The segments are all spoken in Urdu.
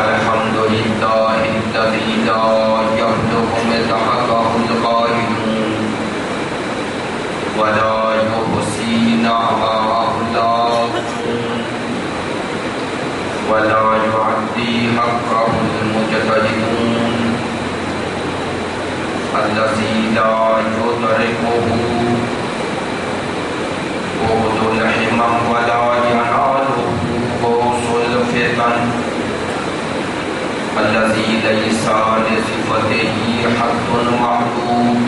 الحمد لله الذي لا يبلغ مدحه القائلون ولا يحصي نعمه اللاهون ولا يعدي حقه المجتهدون الذي لا يدركه بعد الحمم ولا يناله غوث الفتن الذي ليس لصفته حد محدود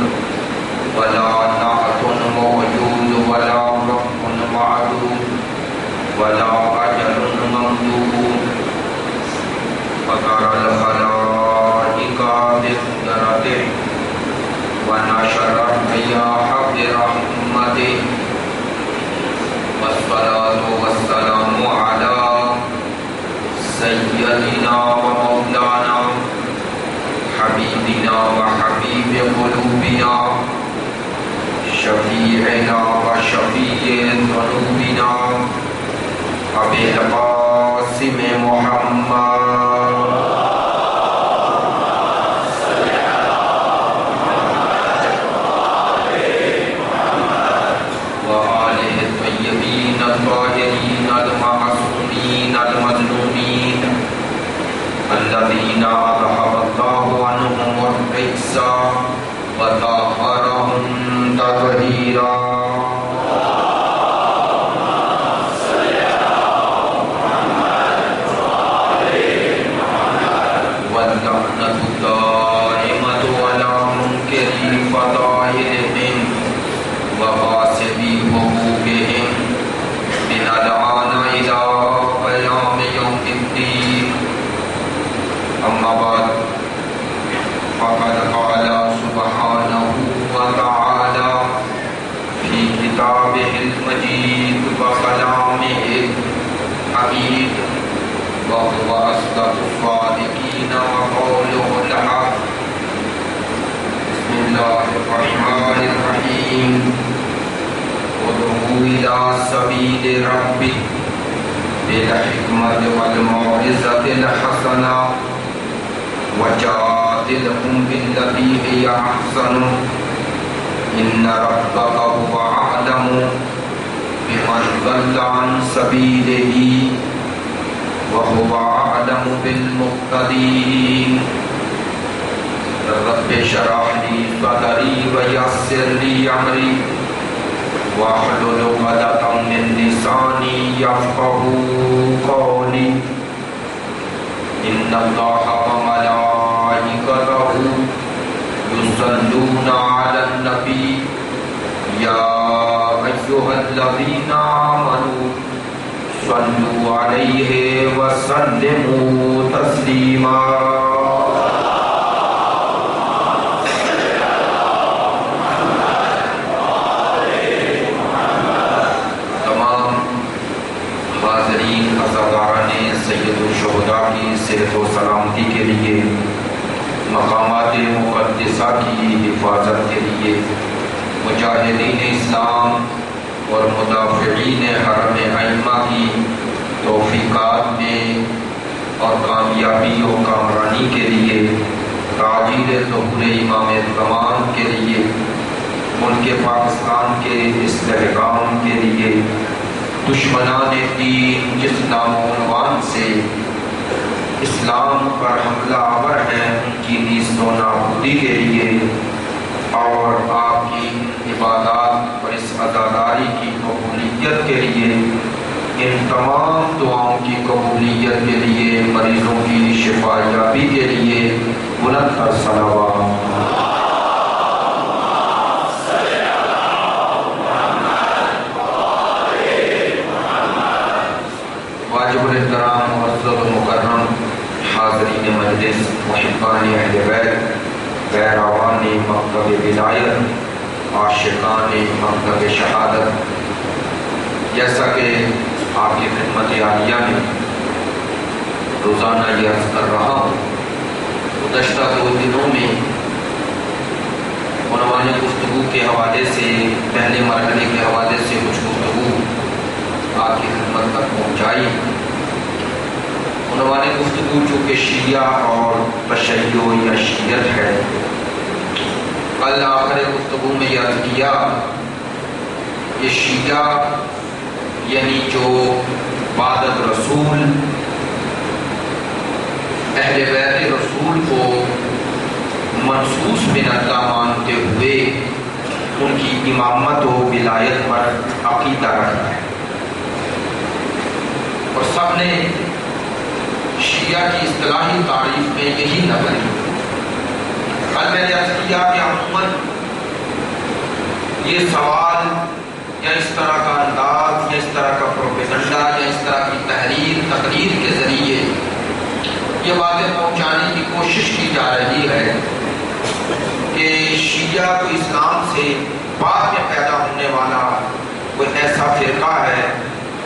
ولا نعت موجود ولا رب معدود ولا أجل ممدود فقر الخلائق بقدرته ونشر الرياح برحمته والصلاة والسلام على سيدنا ومولانا حبيبنا وحبيب قلوبنا شفيعنا وشفيع ذنوبنا أبي القاسم محمد وآله الطيبين الطاهرين المعصومين المظلومين الذين أذهب الله عنهم الرجس وطهرهم تطهيرا واللعنة الدائمة على منكر فضائلهم وغاصبي حقوقهم من الآن إلى قيام يوم الدين. أما بعد فقد قال سبحانه وتعالى في كتابه المجيد وكلامه الحميد وهو أصدق الصادقين وقوله الحق. بسم الله الرحمن الرحيم. ادعو إلى سبيل ربك بالحكمة والموعظة الحسنة وجادلهم بالتي هي أحسن إن ربك هو أعلم بمن ضل عن سبيله وهو أعلم بالمهتدين. رب اشرح لي صدري ويسر لي أمري واحلل عقدة من لساني يفقهوا قولي. إن الله وملائكته يصلون على النبي يا أيها الذين آمنوا صلوا عليه وسلموا تسليما. سید الشہداء کی صحت و سلامتی کے لیے مقامات مقدسہ کی حفاظت کے لیے مجاہدین اسلام اور مدافعین حرم ائمہ کی توفیقات میں اور کامیابی و کامرانی کے لیے تعجیل ظہور امام زمان کے لیے ملک پاکستان کے استحکام کے لیے دشمنان دین جس نام و عنوان سے اسلام پر حملہ آور ہیں ان کی نیست و نابودی کے لیے اور آپ کی عبادات اور اس عزاداری کی قبولیت کے لیے ان تمام دعاؤں کی قبولیت کے لیے مریضوں کی شفا یابی کے لیے بلند تر صلوات. واجب الاحترام معزز و مکرم حاضرین مجلس محبان اہل بیت پیروان مکتب ولایت عاشقان مکتب شہادت، جیسا کہ آپ کی خدمت عالیہ میں روزانہ یہ عرض کر رہا ہوں، گزشتہ 2 دنوں میں عنوان گفتگو کے حوالے سے پہلے مرحلے کے حوالے سے کچھ گفتگو آپ کی خدمت تک پہنچائی عنوان گفتگو چونکہ شیعہ اور تشیع یا شیعت ہے، کل آخر گفتگو میں یاد کیا یہ شیعہ یعنی جو بعد رسول اہل بیت رسول کو منصوص من اللہ مانتے ہوئے ان کی امامت و ولایت پر عقیدہ رکھتا ہے، اور سب نے شیعہ کی اصطلاحی تعریف میں یہی نقل ہے۔ کل میں نے عرض کیا کہ عموماً یہ سوال یا اس طرح کا انداز یا اس طرح کا پروپیگنڈا یا اس طرح کی تقریر کے ذریعے یہ باتیں پہنچانے کی کوشش کی جا رہی ہے کہ شیعہ کو اسلام سے بعد میں پیدا ہونے والا کوئی ایسا فرقہ ہے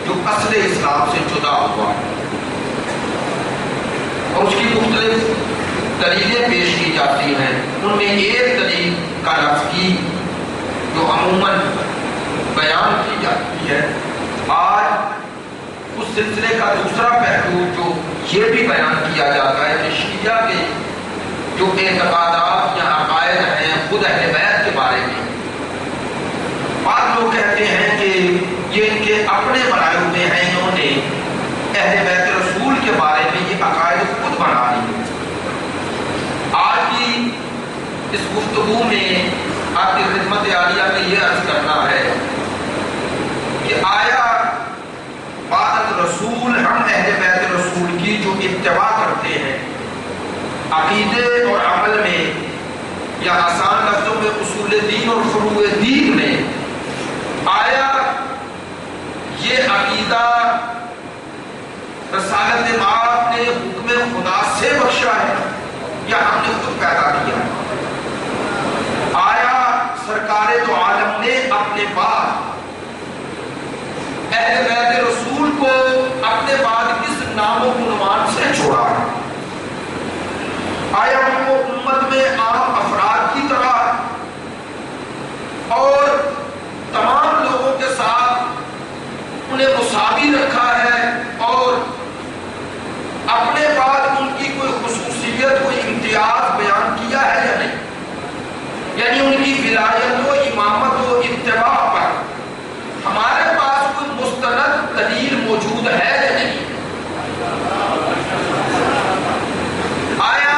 جو اصل اسلام سے جدا ہوا ہے، اور اس کی مختلف دلیلیں پیش کی جاتی ہیں۔ ان میں ایک دلیل کا لفظ کی جو عموماً بیان کی جاتی ہے، آج اس سلسلے کا دوسرا پہلو جو یہ بھی بیان کیا جاتا ہے کہ شیعہ کے جو اعتقادات یا عقائد ہیں خود اہل بیت کے بارے میں، بعض لوگ کہتے ہیں کہ یہ ان کے اپنے بنائے ہوئے ہیں، انہوں نے اہل بیت رسول کے بارے میں یہ عقائد خود بنا لی۔ آج کی اس گفتگو میں آپ کی خدمت عالیہ میں یہ عرض کرنا ہے کہ آیا بعد رسول ہم اہل بیت رسول کی جو اتباع کرتے ہیں عقیدے اور عمل میں یا آسان لفظوں میں اصول دین اور فروع دین میں، آیا یہ عقیدہ رسالت مآب نے حکم خدا سے بخشا ہے یا ہم نے خود پیدا کیا ہے؟ آیا سرکار دو عالم نے اپنے بعد اہل بیت رسول کو اپنے بعد کس نام و عنوان سے چھوڑا ہے؟ آیا ان کو امت میں عام افراد کی طرح اور تمام لوگوں کے ساتھ انہیں مساوی رکھا ہے اور اپنے بعد ان کی کوئی خصوصیت کوئی امتیاز بیان کیا ہے یا نہیں؟ یعنی ان کی ولایت و امامت و اتباع پر ہمارے پاس کوئی مستند دلیل موجود ہے یا نہیں؟ آیا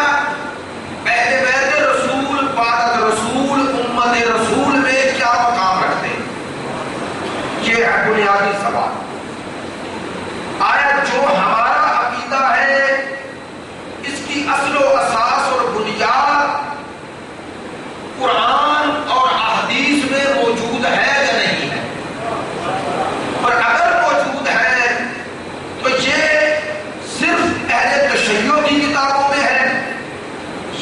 اہل بیت رسول بعد رسول امت رسول میں کیا مقام رکھتے ہیں؟ یہ ہے بنیادی سوال۔ آیا جو ہمارا عقیدہ ہے اس کی اصل و اساس اور بنیاد قرآن اور احادیث میں موجود ہے یا نہیں ہے؟ اور اگر موجود ہے تو یہ صرف اہل تشیع کی کتابوں میں ہے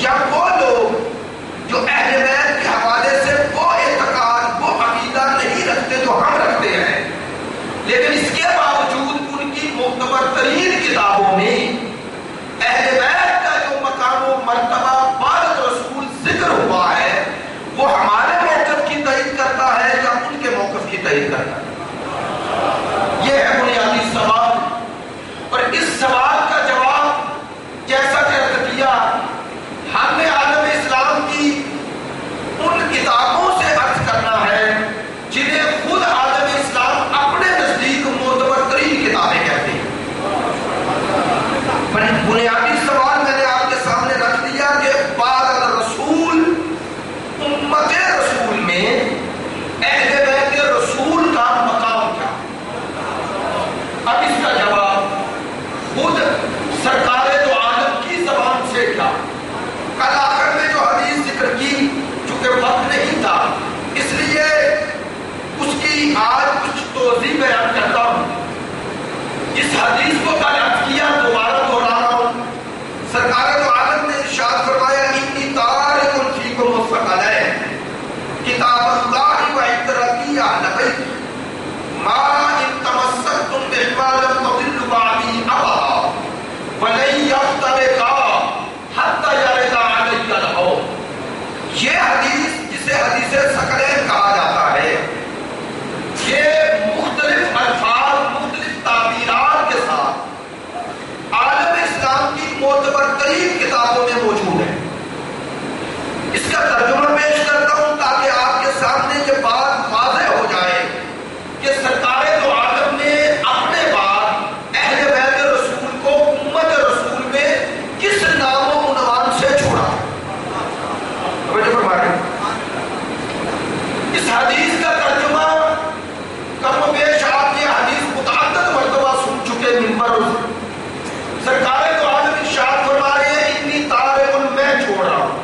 یا وہ لوگ جو اہل بیت کے حوالے سے وہ اعتقاد وہ عقیدہ نہیں رکھتے جو ہم رکھتے ہیں، لیکن اس کے باوجود ان کی معتبر ترین کتابوں میں اہل بیت کا جو مقام و مرتبہ بعد رسول ذکر ہوا ہے وہ ہمارے موقف کی تائید کرتا ہے یا ان کے موقف کی تائید کرتا ہے؟ یہ ہے بنیادی سوال، اور اس سوال کا جواب جیسا کہ عرض کیا ہم نے عالم اسلام کی ان کتابوں سے عرض کرنا ہے جنہیں خود عالم اسلام اپنے نزدیک معتبر ترین کتابیں کہتے ہیں۔ بنیادی سوال میں نے آپ کے سامنے رکھ دیا کہ بعد رسول امت رسول میں اہل بیت رسول کا مقام کیا؟ اب اس کا جواب خود سرکار دو عالم کی زبان سے کیا؟ کل آخر میں جو حدیث ذکر کی چونکہ وقت نہیں تھا اس لیے اس کی آج کچھ توضیح بیان کرتا ہوں۔ اس حدیث کو کل عرض کیا دوبارہ دوہرا رہا ہوں۔ سرکار دو عالم نے ارشاد فرمایا انی تارک فیکم الثقلین کتاب اللہ و عترتی اہل بیت ما ان تمسکتم بہما لم تضلوا بعدی ابدا ولن یفترقا حتی یرد علی الحوض۔ یہ حدیث جسے حدیث ثقلین کہا جاتا ہے یہ مختلف الفاظ مختلف تعبیرات کے ساتھ عالم اس حدیث کا ترجمہ کم و بیش آپ یہ حدیث متعدد مرتبہ سن چکے منبر سرکار تو عالم ارشاد فرما رہے ہیں انی تارک میں چھوڑ رہا ہوں.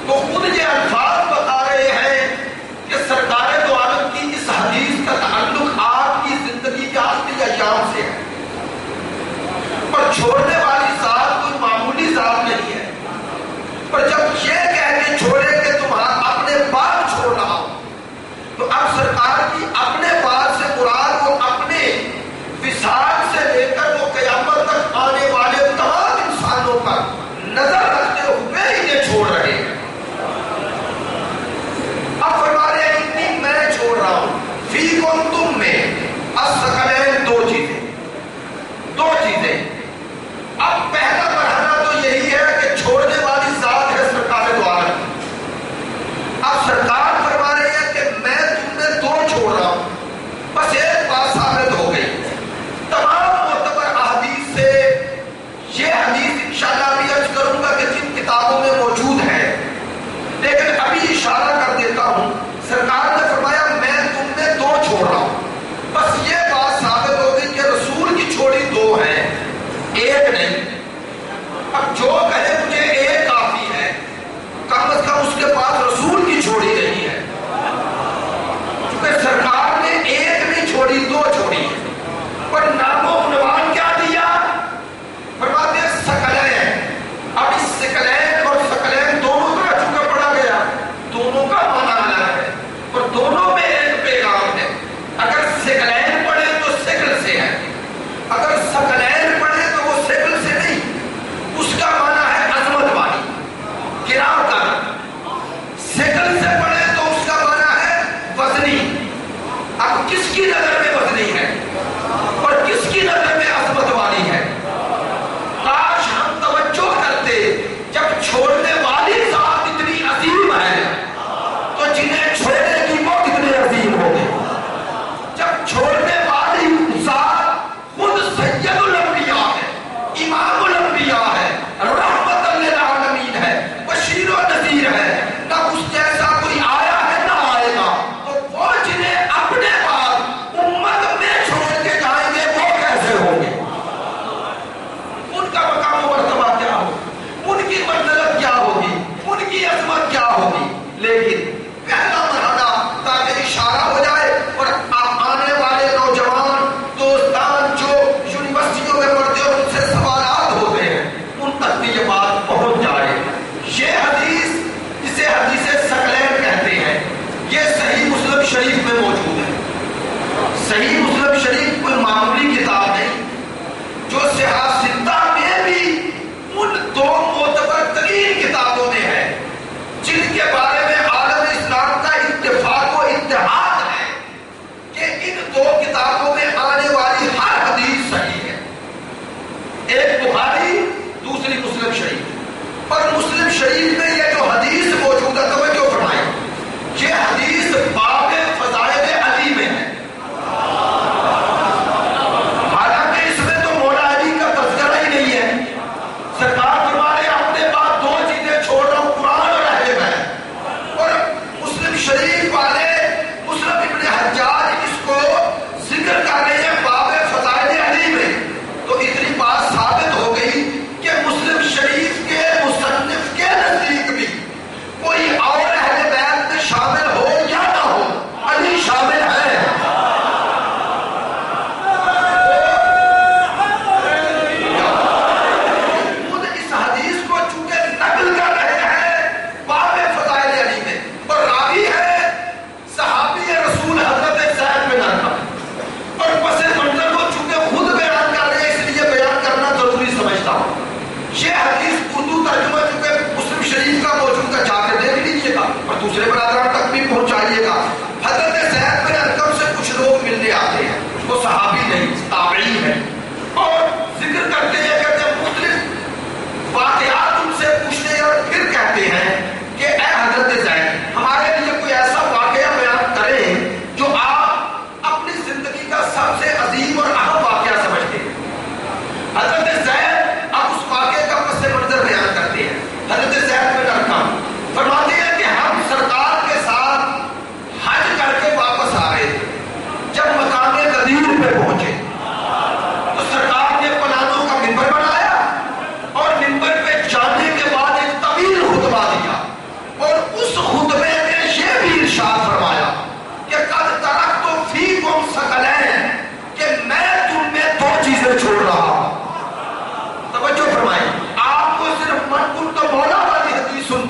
تو خود یہ الفاظ بتا رہے ہیں کہ سرکار تو عالم کی اس حدیث کا تعلق آپ کی زندگی کے آخری ایام سے ہے. پر چھوڑنے والی ذات کوئی معمولی ذات نہیں ہے. پر جب یہ کہہ کے چھوڑے کہ تمہارا اپنے باپ چھوڑ رہا ہو تو اب سرکار کی اپنے باپ سے مراد وہ اپنے وصال سے لے کر وہ قیامت تک آنے والے تمام انسانوں پر نظر رکھتے ہوئے انہیں چھوڑ رہے ہیں. اب فرما رہے ہیں اتنی میں چھوڑ رہا ہوں فیکم تم میں الثقلین دو چیزیں. اب پہلا مرحلہ تو یہی ہے کہ چھوڑنے والی ذات ہے سرکار دو عالم. اب سرکار فرما رہے ہیں کہ میں تم میں دو چھوڑ رہا ہوں. بس ایک بات ثابت ہو گئی تمام معتبر احادیث سے. یہ حدیث انشاءاللہ بھی عرض کروں گا کہ جن کتابوں میں موجود ہے لیکن ابھی اشارہ کر دیتا ہوں. سرکار نے فرمایا میں تم میں دو چھوڑ رہا ہوں. بس یہ بات ثابت ہو گئی کہ رسول کی چھوڑی دو ہیں ایک نہیں. اب جو کہے مجھے ایک کافی ہے کم از کم اس کے پاس رسول کی چھوڑی نہیں ہے. کیونکہ سرکار نے ایک نہیں چھوڑی دو چھوڑی ہے. پر نام و عنوان کیا دیا؟ فرماتے ہیں ثقلین. اب اس ثقلین اور ثقلین دونوں طرح چکا پڑا گیا دونوں کا معنی الگ ہے اور دونوں میں ایک پیغام ہے. اگر ثقلین پڑھے تو ثقل سے ہے اگر ثقلین پڑھے تو وہ ثقل سے نہیں. اس کا معنی ہے عظمت والی گراؤ کر. ثقل سے پڑھے تو اس کا معنی ہے وزنی. اب کس کی نظر میں وزنی ہے اور کس کی نظر میں عظمت والی ہے؟ کاش ہم توجہ کرتے جب چھوڑنے والی ذات اتنی عظیم ہے تو جنہیں چھوڑنے کی وہ کتنے عظیم ہو گئے. جب چھوڑنے والی ذات خود سید الانبیاء ہے امام الانبیاء ہے رحمت للعالمین ہے بشیر و نذیر ہے نہ اس جیسا کوئی آیا ہے نہ آئے گا. تو وہ جنہیں اپنے بعد امت میں چھوڑ کے جائیں گے وہ کیسے ہوں گے؟ ان کا مقام و مرتبہ کیا ہوگا؟ ان کی منزلت کیا ہوگی؟ ان کی عظمت کیا ہوگی؟ لیکن پہلا مرحلہ تاکہ اشارہ ہو جائے اور آنے والے نوجوان دوستان جو یونیورسٹیوں میں پڑھتے ہیں ان سے سوالات ہوتے ہیں ان تک بھی یہ بات پہنچ جائے. یہ حدیث جسے حدیث ثقلین کہتے ہیں یہ صحیح مسلم شریف میں موجود ہے. صحیح مسلم شریف کوئی معمولی کتاب نہیں جو صحاح ستہ میں بھی ان دو معتبر ترین کتابوں میں ہے جن کے بارے میں عالم اسلام کا اتفاق و اتحاد ہے کہ ان دو کتابوں میں آنے والی ہر حدیث صحیح ہے. ایک بخاری دوسری مسلم شریف. اور مسلم شریف میں یہ جو حدیث موجود ہے توجہ فرمائیں یہ حدیث باب فضائل علی میں ہے.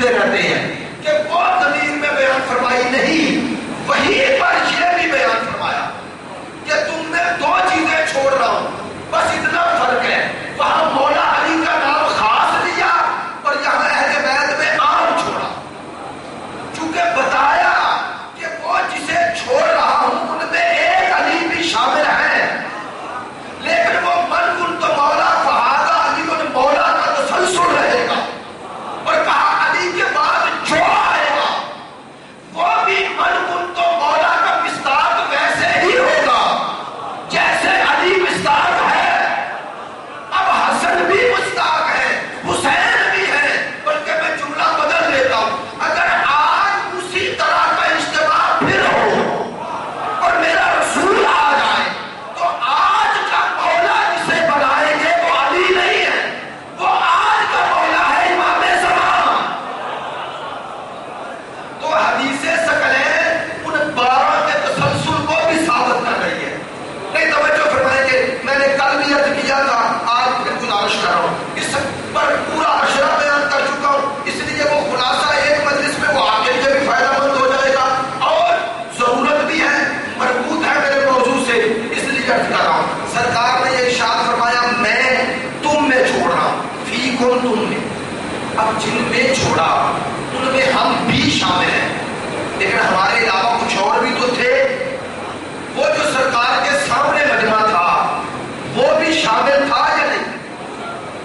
سنتے رہتے ہیں کہ وہ ضمیر میں بیان فرمائی نہیں، وہی پر یہ بھی بیان فرمایا کہ تم میں دو چیزیں چھوڑ رہا ہوں، بس اتنا فرق ہے، وہاں مولا علی کا نام خاص لیا اور یہاں اہل بیت میں عام چھوڑا، چونکہ بتایا کہ وہ جسے چھوڑ رہا ہوں ان میں ایک علی بھی شامل ہے، لیکن وہ من کن تو مولا فہذا علی ان مولا کا تسلسل رہے گا، اور کہا علی کے بعد جو آئے گا وہ بھی من کن تو مولا کا مصداق ویسے ہی ہوگا جیسے علی مصداق ہے، اب حسن بھی مصداق ہے، حسین بھی ہے، بلکہ میں جملہ بدل دیتا ہوں، اگر آج اسی طرح کا اجتماع پھر ہو اور میرا رسول آ جائے تو آج کا مولا جسے بنائیں گے وہ علی نہیں ہے، وہ آج کا مولا ہے امام زمان۔ تو حدیث ثقلین ان 12 کے تسلسل کو بھی ثابت کر رہی ہے۔ نہیں توجہ فرمائیں کہ میں نے کل بھی عرض کیا تھا، آج پھر گزارش کر رہا ہوں، اس پر پورا اشرا بیان کر چکا ہوں، اس لیے وہ خلاصہ ایک مجلس میں وہ آپ کے لیے بھی فائدہ مند ہو جائے گا اور ضرورت بھی ہے، مربوط ہے میرے موضوع سے، اس لیے عرض کر رہا ہوں۔ سرکار نے یہ ارشاد فرمایا میں تم میں چھوڑ رہا ہوں، فیکم تم میں، اب جن میں چھوڑا ان میں ہم بھی شامل ہیں، لیکن ہمارے علاوہ کچھ اور بھی تو تھے، وہ جو سرکار کے سامنے مجمع تھا وہ بھی شامل تھا یا نہیں؟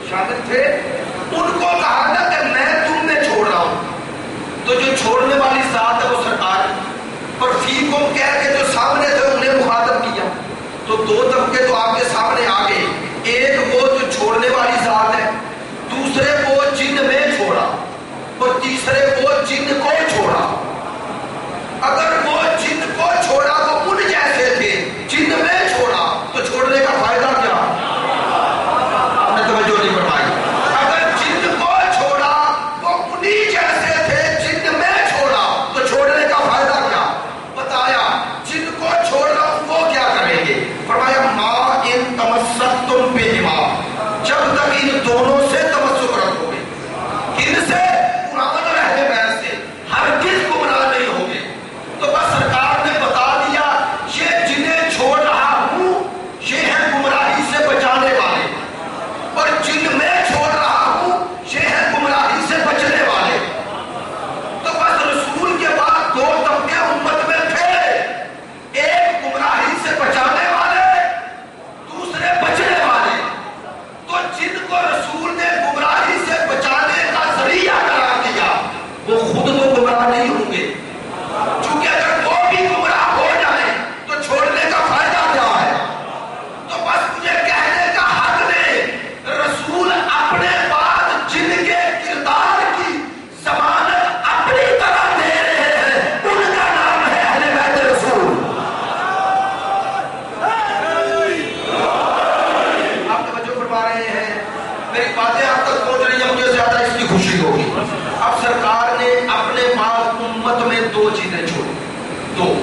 شامل تھے، ان کو کہا نا کہ میں تم میں چھوڑ رہا ہوں، تو جو چھوڑنے والی ذات ہے وہ سرکار، اور فیکم کہہ کے جو سامنے تھے انہیں مخاطب کیا، تو دو طبقے تو آپ کے سامنے آ گئے، ایک وہ جو چھوڑنے والی ذات ہے، دوسرے وہ جن میں چھوڑا، اور تیسرے وہ جن کو چھوڑا۔ اگر وہ جن کو چھوڑا تو ان جیسے تھے، جن میں چھوڑا تو چھوڑنے کا فائدہ کیا؟ آپ نے توجہ نہیں فرمائی۔ اگر جن کو چھوڑا تو انہی جیسے تھے، جن میں چھوڑا تو چھوڑنے کا فائدہ کیا؟ بتایا جن کو چھوڑ رہا ہوں وہ کیا کریں گے؟ فرمایا ما ان تمسکتم بہما، جب تک ان دونوں سے تمسک رکھو گے، کن سے؟ قرآن اور اہل بیت سے، ہرگز گمراہ نہیں ہوگے۔ تو بس سرکار نے بتا دیا یہ جنہیں چھوڑ رہا ہوں یہ ہیں گمراہی سے بچانے والے، اور جن میں چھوڑ رہا ہوں یہ ہیں گمراہی سے بچنے والے۔ تو بس رسول کے بعد دو طبقے امت میں تھے، ایک گمراہی سے بچانے والے، دوسرے بچنے والے۔ تو جن کو رسول نے گمراہی سے بچانے کا ذریعہ قرار دیا وہ خود تو گمراہ نہیں ہوں گے، چونکہ اگر وہ بھی گمراہ ہو جائیں تو چھوڑنے کا فائدہ کیا ہے؟ تو بس مجھے کہنے کا حق نہیں، رسول اپنے بعد جن کے کردار کی ضمانت اپنی طرح دے رہے ہیں، ان کا نام ہے اہل بیت رسول۔ آپ توجہ فرما رہے ہیں، میری باتیں آپ تک پہنچ رہی ہیں، مجھے زیادہ اس کی خوشی ہوگی۔ اب سرکار نے اپنے بعد امت میں دو چیزیں چھوڑی، دو،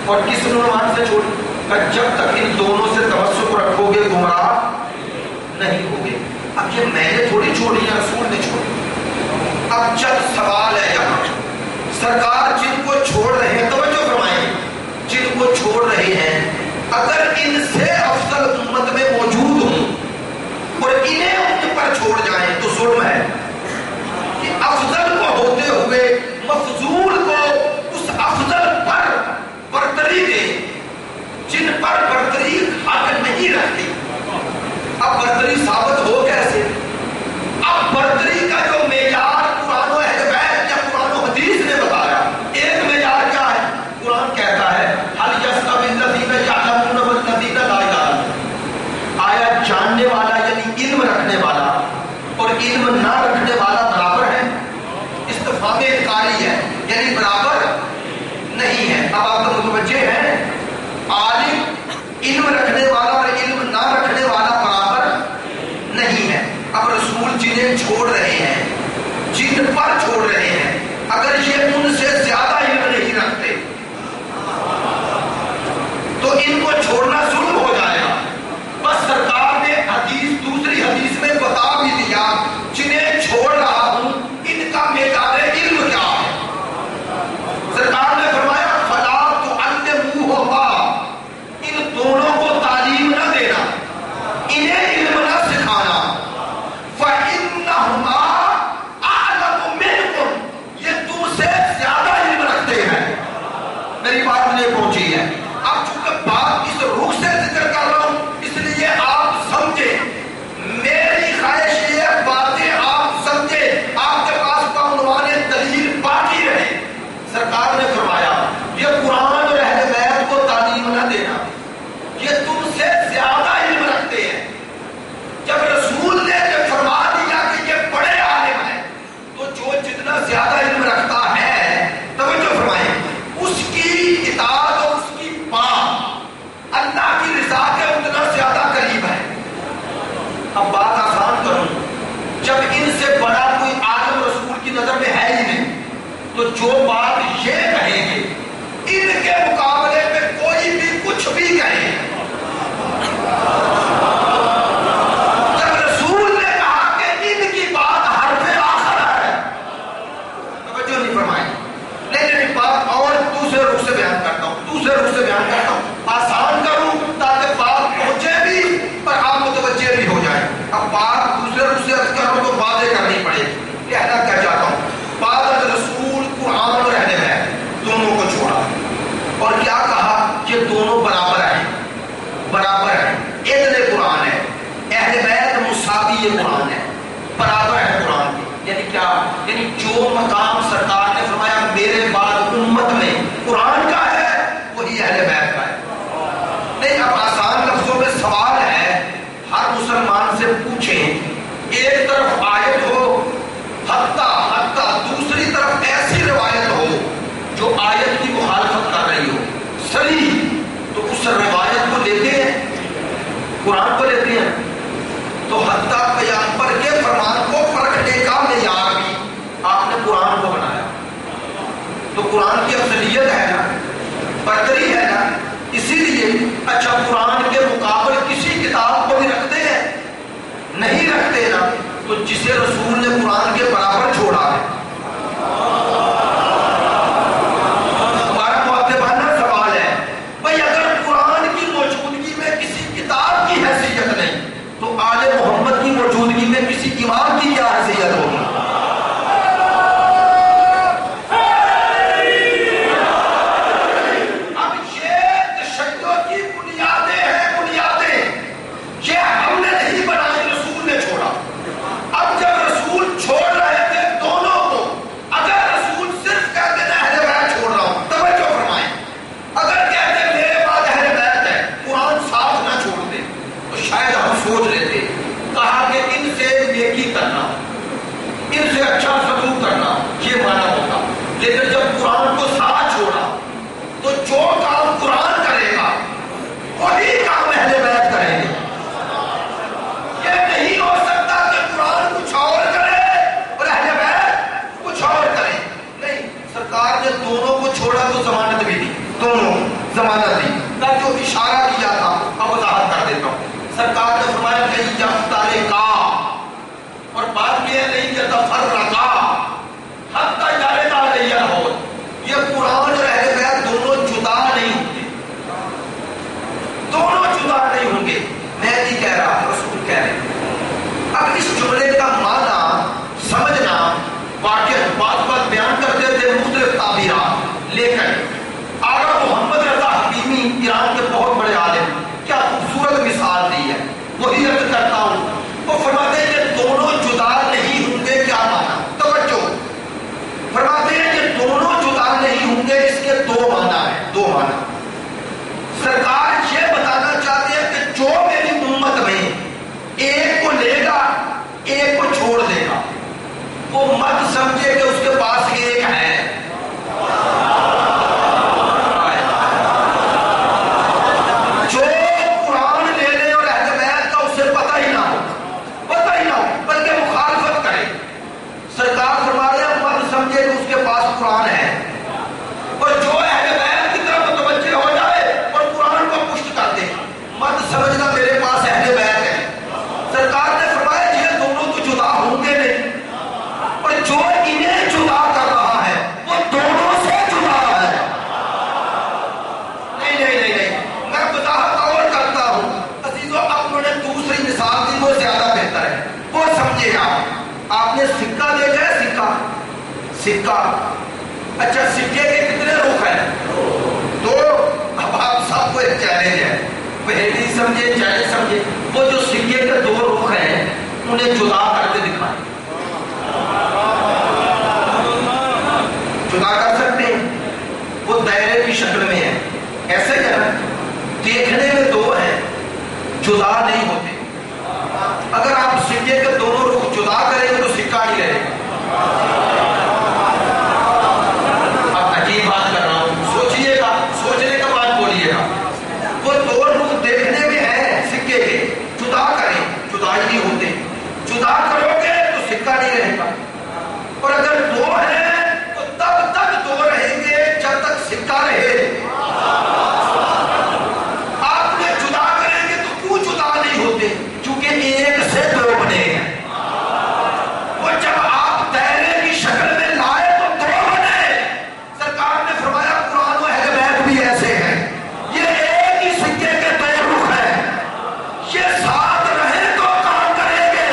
اور کس عنوان سے چھوڑی؟ کہ جب تک ان دونوں سے تمسک رکھو گے گمراہ نہیں ہوگے۔ اب یہ میں نے تھوڑی چھوڑی ہے، رسول نے چھوڑی۔ اب جب سوال ہے یہاں، سرکار جن کو چھوڑ رہے ہیں، توجہ فرمائیں، جن کو چھوڑ رہے ہیں اگر ان سے افضل امت میں موجود ہوں اور انہیں ان پر چھوڑ جائیں تو ظلم ہے کہ افضل کو ہوتے ہوئے مفضول کو اس افضل پر برتری دے، جن پر برتری حق نہیں رکھتی۔ اب برتری ثابت ہو کیسے؟ اب برتری کا جو معیار قرآن و اہل بیت یا قرآن و حدیث نے بتایا، ایک معیار کیا ہے؟ قرآن کہتا ہے هل يستوي الذين يعلمون والذين لا يعلمون، آیا جاننے والا یعنی علم رکھنے والا اور علم نہ رکھنے والا برابر ہے؟ استفہام انکاری ہے، یعنی برابر نہیں ہے۔ اب آپ تو متوجہ ہیں، عالم علم رکھنے والا اور علم نہ رکھنے والا برابر نہیں ہے۔ اب رسول جنہیں چھوڑ رہے ہیں، جن پر چھوڑ رہے ہیں، اگر یہ ان سے زیادہ علم نہیں رکھتے تو ان کو چھوڑنا ظلم ہو جائے گا۔ بس سرکار نے دوسری حدیث میں بتا بھی دیا، جنہیں چھوڑ رہا ہوں ان کا معیار علم میری بات نہیں پہنچی ہے. اب چونکہ بات اس رخ سے ذکر کر رہا ہوں اس لیے آپ سمجھیں. میری خواہش یہ ہے باتیں آپ سمجھیں، آپ کے پاس عنوان دلیل باقی رہے. سرکار نے فرمایا یہ قرآن اور اہل بیت کو تعلیم نہ دینا، یہ تم سے زیادہ علم رکھتے ہیں. جب رسول نے جب فرما دیا کہ یہ بڑے عالم ہیں تو جو جتنا زیادہ علم رکھتا ہے توجہ فرمائیں اس کی اطاعت اور اس کی پاک اللہ کی رضا کے اتنا زیادہ قریب ہے. اب بات آسان کروں، جب ان سے بڑا کوئی عالم رسول کی نظر میں ہے ہی نہیں تو جو بات یہ کہیں گے ان کے مقابلے میں کوئی بھی کچھ بھی کہے. جب رسول نے کہا کہ ان کی بات حرف آخر ہے، توجہ نہیں فرمائی. لیکن بات اور دوسرے رخ سے بیان کرتا ہوں، آسان کروں تاکہ بات پہنچے بھی پر آپ متوجہ بھی ہو جائیں. اب بات دوسرے رخ سے عرض کروں تو باتیں کرنی پڑے. کہنا کیا چاہتا ہوں، بعد رسول قرآن اور اہل بیت دونوں کو چھوڑا اور کیا کہا کہ دونوں برابر ہیں. ادھر قرآن ہے، اہل بیت مساوی قرآن ہے، برابر ہے قرآن کے. یعنی کیا؟ یعنی جو مقام سرکار نے فرمایا میرے بعد امت میں قرآن کا ہے وہی اہل بیت کا ہے. نہیں اب آسان لفظوں میں سوال ہے، ہر مسلمان سے پوچھیں ایک طرف آیت ہو حتیٰ دوسری طرف ایسی روایت ہو جو آیت کی مخالفت کر رہی ہو صحیح، تو اس روایت کو لیتے ہیں، قرآن کو لیتے ہیں. تو حتیٰ پیغمبر کے فرمان کو پرکھنے کا معیار بھی آپ نے قرآن کو بنایا. تو قرآن کی افضلیت ہے نا، برتری ہے نا. اسی لیے اچھا قرآن کے مقابل کسی کتاب کو بھی رکھتے ہیں؟ نہیں رکھتے نا. تو جسے رسول نے قرآن کے برابر چھوڑا ہے، ہمارا مؤدبانہ سوال ہے بھائی اگر قرآن کی موجودگی میں کسی کتاب کی حیثیت نہیں تو آل محمد کی موجودگی میں کسی امام کی کیا حیثیت ہوگی؟ لیکن جب قرآن کو ساتھ چھوڑا تو جو کام قرآن کرے گا وہی کام اہل بیت کریں گے. یہ نہیں ہو سکتا کہ قرآن کچھ اور کرے اور اہل بیت کچھ اور کرے. نہیں، سرکار نے دونوں کو چھوڑا تو ضمانت بھی دی، دونوں ضمانت دی. میں جو اشارہ کیا تھا اب وضاحت کر دیتا ہوں. سرکار نے فرمایا کہ یفترقا، اور بات یہ نہیں یتفرقا حتی یرد علی الحوض. یہ قرآن اور اہل بیت دونوں جدا نہیں ہوں گے، دونوں جدا نہیں ہوں گے. میں نہیں کہہ رہا، رسول کہہ رہے ہیں. اب اس جملے کا معنی سمجھنا واقعہ بات بیان کرتے تھے مختلف تعبیرات، لیکن آغا محمد رضا حکیمی ایران کے بہت بڑے عالم کیا خوبصورت مثال دی ہے، وہی عرض کرتا ہوں. وہ فرماتے ہیں کہ دونوں جدا نہیں ہوں گے. کیا معنی؟ توجہ فرماتے ہیں کہ دونوں جدا نہیں ہوں گے. اس کے دو معنی ہیں، دو معنی. سرکار یہ بتانا چاہتے ہیں کہ جو میری امت میں ایک کو لے گا ایک کو چھوڑ دے گا، وہ مت سمجھے کہ اس کے پاس ایک ہے. جو قرآن لے لے اور اہل بیت کا اسے پتہ ہی نہ ہو، بلکہ مخالفت کرے. سرکار فرما رہے ہیں مت سمجھے کہ اس کے پاس قرآن ہے، اور جو اہل بیت کی طرف متوجہ ہو جائے اور قرآن کو پشت کر دے، مت سمجھنا میرے پاس اہل بیت ہے. سرکار نے فرمایا یہ دونوں تو جدا ہوں گے نہیں، اور جو انہیں جدا کر رہا ہے وہ دونوں سے جدا ہے. نہیں، میں وضاحت اور کرتا ہوں. عزیزو اب انہوں نے دوسری مثال دی، وہ زیادہ بہتر ہے، وہ سمجھے آپ نے سکہ دیکھا ہے؟ سکہ. اچھا سکے کے کتنے رخ ہیں؟ سمجھے چیلنج سمجھے، وہ جو سکے کے دو رخ ہیں انہیں جدا کر کے دکھائیں. جدا کر سکتے ہیں؟ وہ دائرے کی شکل میں ہے، ایسے ہی ہے نا، دیکھنے میں دو ہیں، جدا نہیں ہوتے. اگر آپ سکے کے دونوں رخ جدا کریں گے تو سکہ نہیں رہے گا. اب عجیب بات کر رہا ہوں، سوچئے گا، سوچنے کے بعد بولیے گا. وہ دو رخ دیکھنے میں ہے سکے کے، جدا کریں جدا ہی نہیں ہوتے. جدا کرو گے تو سکہ نہیں رہے گا. اور اگر دو ہیں تو تب تک دو رہیں گے جب تک سکہ رہے. آپ نے جدا کریں گے تو کیوں جدا نہیں ہوتے؟ چونکہ ایک سے دو بنے ہیں. وہ جب آپ دائرے کی شکل میں لائے تو دو بنے. سرکار نے فرمایا قرآن و اہل بیت بھی ایسے ہیں، یہ ایک ہی سکے کے دو رخ ہیں. یہ ساتھ رہیں تو کام کریں گے،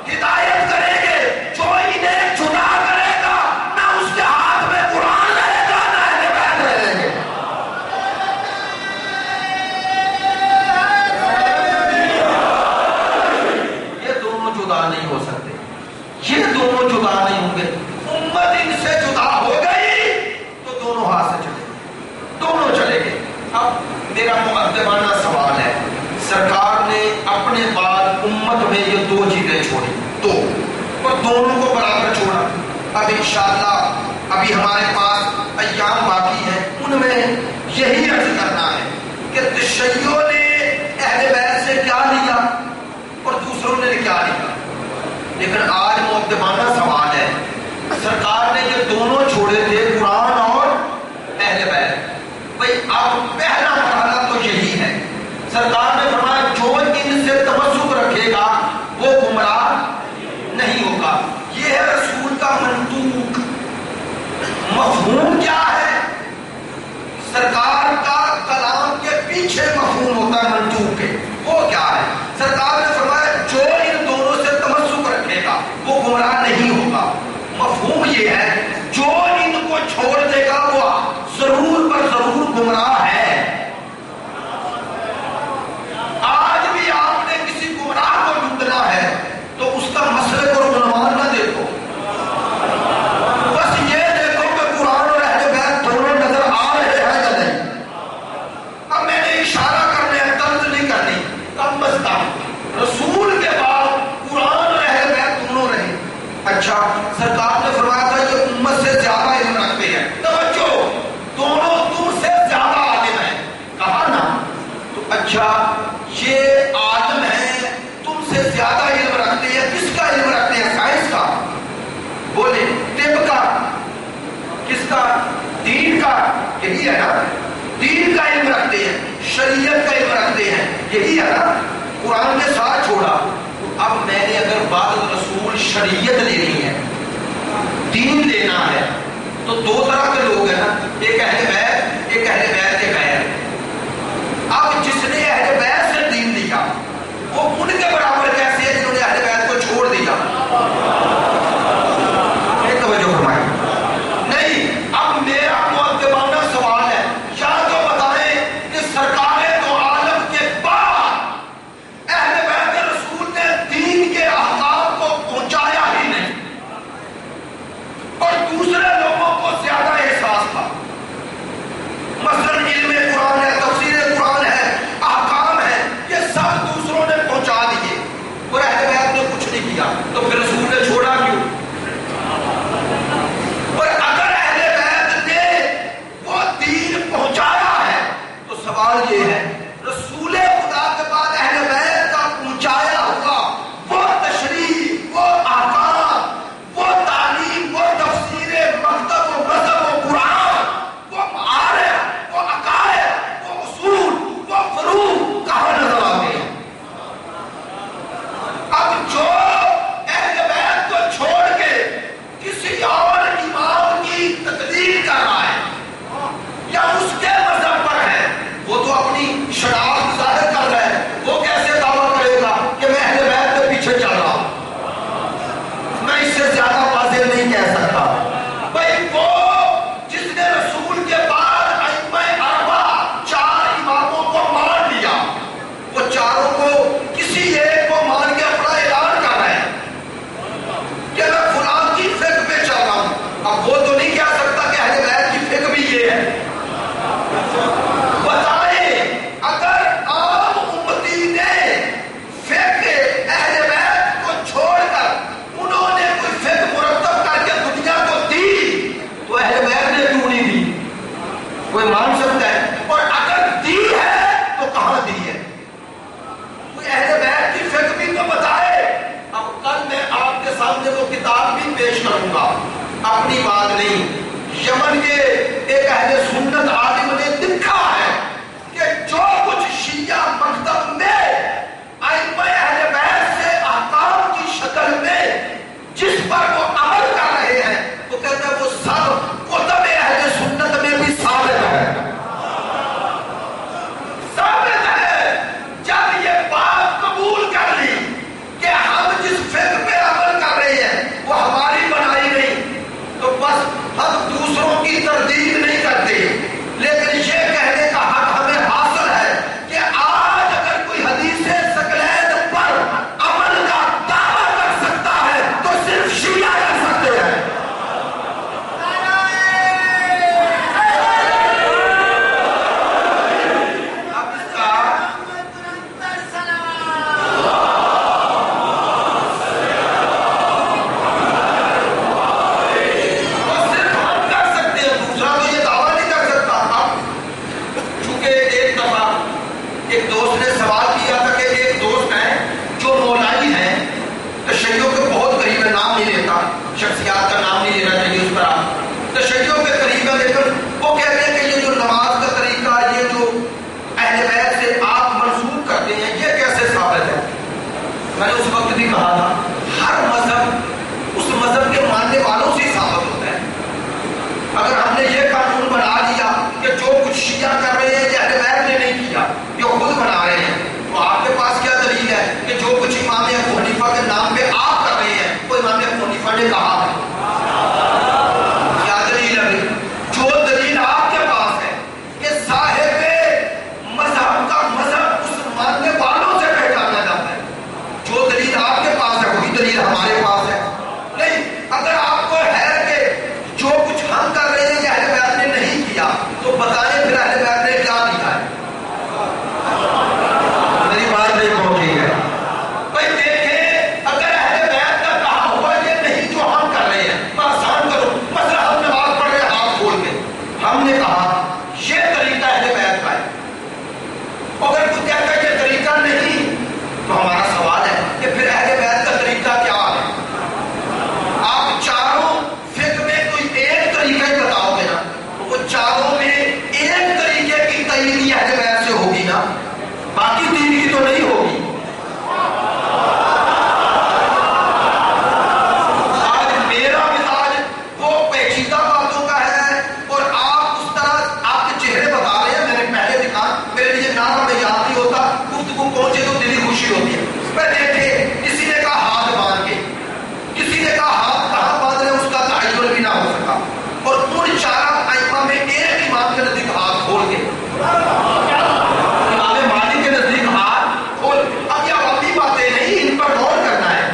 ہدایت کریں گے. جو انہیں جدا کرے گا نہ اس کے ہاتھ میں قرآن رہے گا نہ اہل بیت رہیں گے. یہ دونوں جدا نہیں ہو سکتے، یہ دونوں جدا نہیں ہوں گے. امت ان سے جدا ہو گئی تو دونوں ہاتھ سے چلے گئے، دونوں چلے گئے. اب میرا مقدمانہ سوال ہے، سرکار نے اپنے بعد امت میں یہ دو چیزیں چھوڑی، دو، اور دونوں کو برابر چھوڑا. اب انشاءاللہ ابھی ہمارے پاس ایام باقی ہیں، ان میں یہی عرض کرنا ہے کہ تشیعوں نے اہل بیت سے کیا لیا اور دوسروں نے کیا لیا. لیکن آج مقدمانہ سوال ہے، سرکار نے یہ دونوں چھوڑے تھے، قرآن اور اہل بیت. بھئی اب پہلا مرحلہ تو یہی ہے. سرکار نے فرمایا جو ان سے تمسک رکھے گا وہ گمراہ نہیں ہوگا. یہ ہے رسول کا منطوق. مفہوم کیا ہے؟ سرکار کا کلام کے پیچھے مفہوم ہوتا ہے منطوق کے. وہ کیا ہے؟ سرکار نے فرمایا جو ان دونوں سے تمسک رکھے گا وہ گمراہ نہیں ہوگا. مفہوم یہ ہے جو ان کو چھوڑ دے گا وہ ضرور پر ضرور گمراہ ہے. آج بھی آپ نے کسی گمراہ کو ڈھونڈنا ہے تو اس کا مسلک اور عنوان نہ دیکھو، بس یہ دیکھو کہ قرآن اور اہل بیت دونوں نظر آ رہے ہیں یا نہیں. اب میں نے اشارہ کرنے ہے، طرز نہیں کرنی. کم از کم رسول کے بعد قرآن اور اہل بیت دونوں رہے. اچھا، سرکار نے فرمایا تھا یہ امت سے زیادہ علم رکھتے ہیں. توجہ، دونوں تم سے زیادہ عالم ہیں، کہا نا. تو اچھا، یہ عالم ہیں، تم سے زیادہ علم رکھتے ہیں. کس کا علم رکھتے ہیں؟ سائنس کا، بولے طب کا، کس کا؟ دین کا. یہی ہے نا، دین کا علم رکھتے ہیں، شریعت کا علم رکھتے ہیں، یہی ہے نا. قرآن کے ساتھ چھوڑا. اب میں نے اگر بعد رسول شریعت لینی ہے، دین لینا ہے، تو دو طرح کے لوگ ہیں نا، ایک اہل بیت، ایک اہل بیت کے غیر. اب جس نے اہل بیت سے دین لیا وہ ان کے برابر کیسے ہے جنہوں نے اہل بیت کو چھوڑ دیا؟ توجہ فرمائیں. نہیں، اب میرا مقدمانہ سوال ہے، یا تو بتائیں کہ سرکار دو عالم کے بعد اہل بیت رسول نے دین کے احکام کو پہنچایا ہی نہیں اور دوسرے لوگوں کو زیادہ احساس تھا. مثلاً علم قرآن ہے، تفسیر قرآن ہے، احکام ہے، یہ سب دوسروں نے پہنچا دیے اور اہل بیت نے کچھ نہیں کیا. تو پھر رسول نے چھوڑا کیوں؟ اور اگر اہل بیت نے وہ دین پہنچایا ہے تو سوال یہ ہے، رسول خدا کے بعد اہل بیت کا پہنچایا ہوا وہ تشریح، وہ احکام، وہ تعلیم، وہ تفسیر، مکتب و مذہب و قرآن، وہ معارف، وہ عقائد ایک دوست نے سوال کیا تھا کہ ایک دوست ہے جو مولائی ہیں، تشیعوں کے بہت قریب ہے، نام نہیں لیتا، شخصیات کا نام نہیں لینا چاہیے اس طرح، تشیعوں کے قریب ہے، لیکن وہ کہتے ہیں کہ یہ جو نماز کا طریقہ، یہ جو اہل بیت سے آپ منسوب کرتے ہیں، یہ کیسے ثابت ہے؟ میں نے اس وقت بھی کہا تھا ہر مذہب اس مذہب کے ماننے والوں سے ثابت ہوتا ہے۔ اگر ہم نے یہ قانون بنا لیا کہ جو کچھ شیعہ کر رہے ہیں یہ اہل بیت نے نہیں کیا، یہ خود بنا رہے ہیں، تو آپ کے پاس کیا دلیل ہے کہ جو کچھ امام ابو حنیفہ کے نام پہ آپ کر رہے ہیں وہ امام ابو حنیفہ نے کہا ہے؟ کیا دلیل ہے؟ جو دلیل آپ کے پاس ہے کہ صاحب مذہب کا مذہب اس ماننے والوں سے پہچانا جاتا ہے، جو دلیل آپ کے پاس ہے وہی دلیل ہمارے پاس ہے۔ نہیں، اگر آپ کو ہے کہ جو کچھ ہم کر رہے ہیں یہ اہل بیت نے نہیں کیا، تو بتائیں پھر اہل بیت نے کیا کیا ہے؟ میری بات نہیں پہنچی ہے بھائی۔ دیکھیں اگر اہل بیت کا کہا ہوا یہ نہیں جو ہم کر رہے ہیں، تو آسان کرو، مثلا ہم نماز پڑھ رہے ہیں ہاتھ کھول کے، ہم نے کہا یہ طریقہ اہل بیت کا ہے، اگر کوئی کہتا ہے یہ طریقہ نہیں، تو ہمارا سوال ہے کہ پھر اہل بیت کا طریقہ کیا ہے؟ آپ چاروں فقہ میں کوئی ایک طریقہ ہی بتاؤ گے نا، وہ چاروں میں ایک طریقے کی تائید اہل بیت سے ہوگی نا، باقی تین کی تو نہیں ہوگی۔ آج میرا مزاج وہ پیچیدہ باتوں کا ہے اور آپ اس طرح آپ کے چہرے بتا رہے ہیں، میں نے پہلے دکھا، میرے لیے نام میں یاد نہیں ہوتا، گفتگو پہنچے تو دلی خوشی ہوتی ہے۔ میں دیکھے کسی نے کہا ہاتھ باندھ کے، کسی نے کہا ہاتھ کہاں باندھ رہے اس کا تعین بھی نہ ہو سکا، اور ان چار ائمہ میں ایک امام کے نزدیک ہاتھ کھول کے، امام مالک کے نزدیک ہاتھ کھول، اب یہ عوامی باتیں نہیں، ان پر غور کرنا ہے۔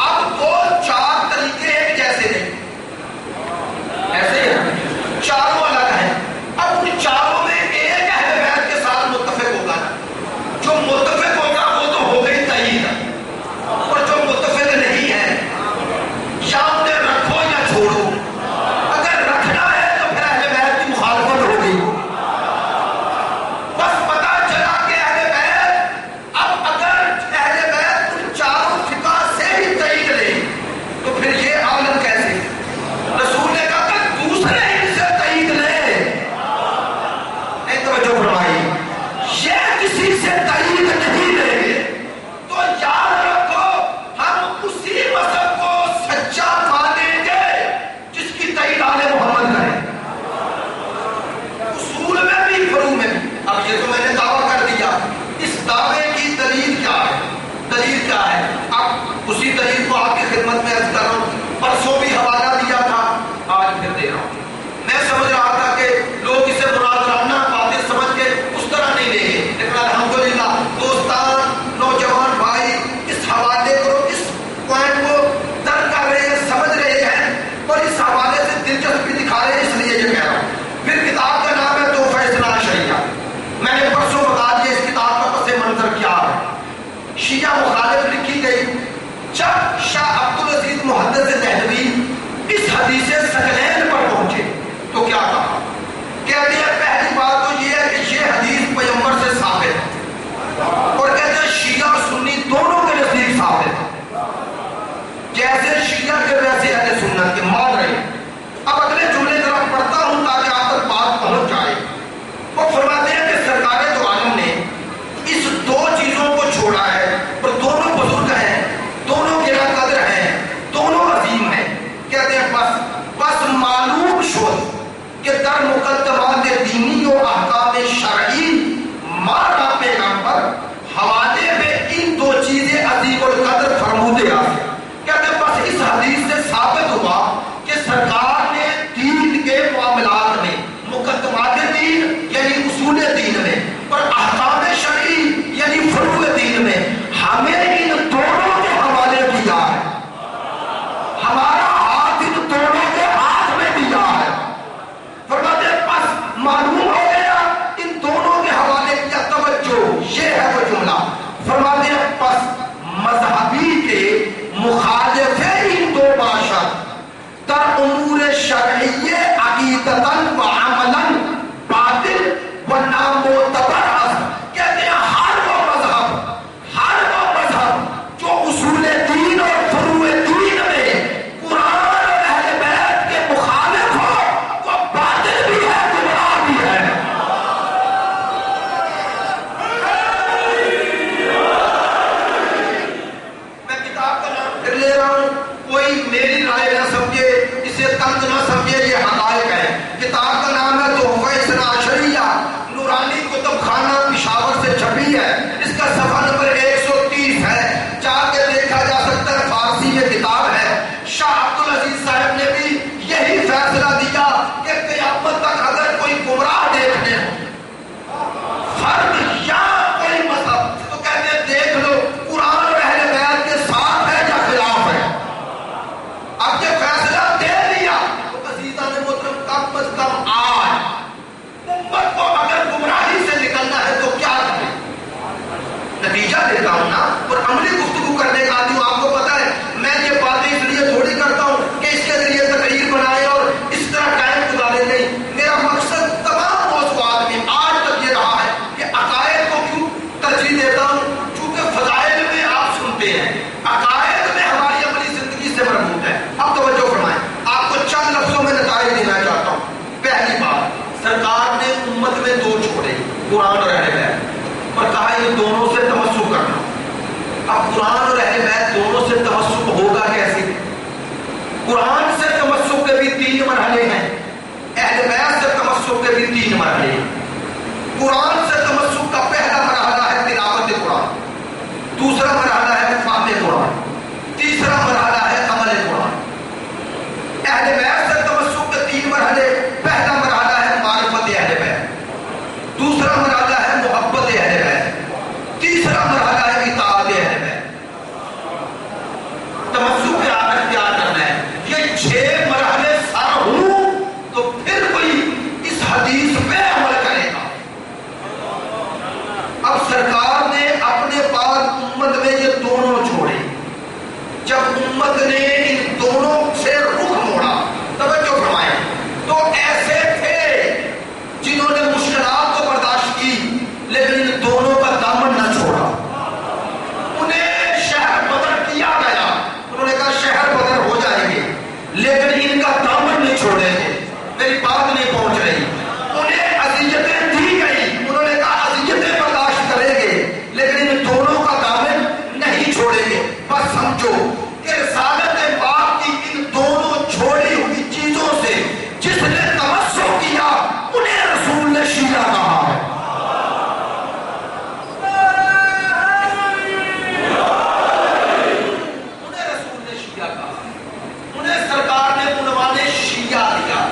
اب وہ چار طریقے ایک جیسے نہیں، ایسے ہی ہے، چاروں الگ ہیں، اب ان چاروں میں ایک اہل بیت کے ساتھ متفق ہوگا نا، جو متفق ہوگا وہ تو ہو گئی تائید، اور جو متفق نہیں ہے یا انہیں رکھو یا چھوڑو، اگر رکھنا ہے تو پھر اہل بیت کی مخالفت ہوگی۔ بس پتا چلا کہ اہل بیت، اب اگر اہل بیت ان چاروں فقہ سے بھی تائید لے تو پھر یہ عالم کیسے؟ رسول نے کہا کہ دوسرے ان سے تائید لے، نہیں توجہ فرمائی، یہ کسی سے تائید نہیں لیں گے تو یاد رکھو ہم اسی مذہب کو سچا مانیں گے جس کی تائید آل محمد کرے، اصول میں بھی فروع میں بھی۔ اب یہ تو میں نے دعویٰ کر دیا، اس دعوے کی دلیل کیا ہے؟ دلیل کیا ہے؟ اب اسی دلیل کو آپ کی خدمت میں عرض کر رہا ہوں، پرسوں بھی حوالہ دیا تھا، آج پھر دے رہا ہوں۔ میں سمجھ رہا تھا کہ لوگ اسے مناظرانہ باتیں سمجھ کے اس طرح نہیں لیں گے، لیکن الحمدللہ دوستان، نوجوان بھائی اس حوالے کو، اس پوائنٹ کو درک کر رہے ہیں، سمجھ رہے ہیں اور اس حوالے سے دلچسپی دکھا رہے ہیں، اس لیے یہ کہہ رہا ہوں۔ پھر کتاب کا نام ہے تحفہ اثنا شریعہ، میں نے پرسوں بتا دیا اس کتاب کا پس منظر کیا ہے۔ شیعہ مخالف لکھی گئی، جب شاہ عبدالعزیز محدث دہلوی اس حدیث ثقلین پر پہنچے تو کیا کہا؟ کہتے ہیں پہلی بات تو یہ ہے کہ یہ حدیث پیغمبر سے ثابت ہے، اور کہتے ہیں شیعہ اور سنی دونوں کے نزدیک ثابت ہے، جیسے شیعہ کے ویسے اہل سنت کے مان رہے ہیں۔ اب اگلے جملے طرف پڑھتا ہوں تاکہ آپ تک بات پہنچ جائے۔ وہ فرماتے ہیں کہ سرکار دو عالم نے اس دو چیزوں کو چھوڑا ہے، اور دونوں بزرگ ہیں، دونوں گرا قدر ہیں، دونوں عظیم ہیں۔ کہتے ہیں بس معلوم شد کہ در مقدمات دینی و احکام شرعی مارا پیغمبر حوالے میں ان دو چیزیں عظیم القدر فرمودے آئے۔ کہتے ہیں بس اس حدیث سے ثابت ہوا کہ سرکار نے دین کے معاملات میں، مقدمات دین یعنی اصول دین میں، اور احکام شرعی یعنی فروع دین میں ہمیں ان دونوں کے حوالے دیا ہے، ہمارا ہاتھ ان دونوں کے ہاتھ میں دیا ہے۔ فرماتے ہیں بس معلوم ہو گیا، ان دونوں کے حوالے کیا، توجہ یہ ہے وہ جملہ۔ فرماتے ہیں بس مذہبی کے مخالف ان دو باشد در امور شرعیہ عقیدتاً و عملاً باطل و نامعتبر است۔ کہتے ہیں قرآن اور اہل بیت، اور کہا یہ دونوں سے تمسک کرنا۔ اب قرآن اور اہل بیت دونوں سے تمسک ہوگا کیسے؟ قرآن سے تمسک کے بھی 3 مرحلے ہیں، اہل بیت سے تمسک کے بھی 3 مرحلے ہیں۔ قرآن سے تمسک کا پہلا مرحلہ ہے تلاوت قرآن، دوسرا مرحلہ ہے فہم قرآن، تیسرا مرحلہ ہے عمل قرآن۔ اہل بیت سے تمسک کے 3 مرحلے، پہلا مرحلہ ہے معرفت اہل بیت، دوسرا مرحلہ ہے محبت اہل بیت، تیسرا مرحلہ ہے اطاعت اہل بیت۔ تمسک کے اختیار کرنا ہے۔ یہ 6 مرحلے سر ہوں تو پھر کوئی اس حدیث پہ عمل کرے گا۔ اب سرکار نے اپنے بعد امت میں یہ دونوں چھوڑے، جب امت نے ان دونوں سے رخ موڑا، توجہ فرمائیں، تو ایسے تھے جنہوں نے مشکلات کو برداشت کی لیکن ان دونوں کا دامن نہ چھوڑا۔ انہیں شہر بدر کیا گیا، انہوں نے کہا شہر بدر ہو جائیں گے لیکن ان کا دامن نہیں چھوڑیں گے، میری بات نہیں پہنچ رہی۔ انہیں اذیتیں دی گئی، انہوں نے کہا اذیتیں برداشت کریں گے لیکن ان دونوں کا دامن نہیں چھوڑیں گے۔ بس سمجھو کہ رسالت پاک کی ان دونوں چھوڑی ہوئی چیزوں سے جس نے تمسک کیا انہیں رسول نے شیعہ کہا ہے۔ انہیں رسول نے شیعہ کہا، انہیں سرکار نے عنوان شیعہ دیا۔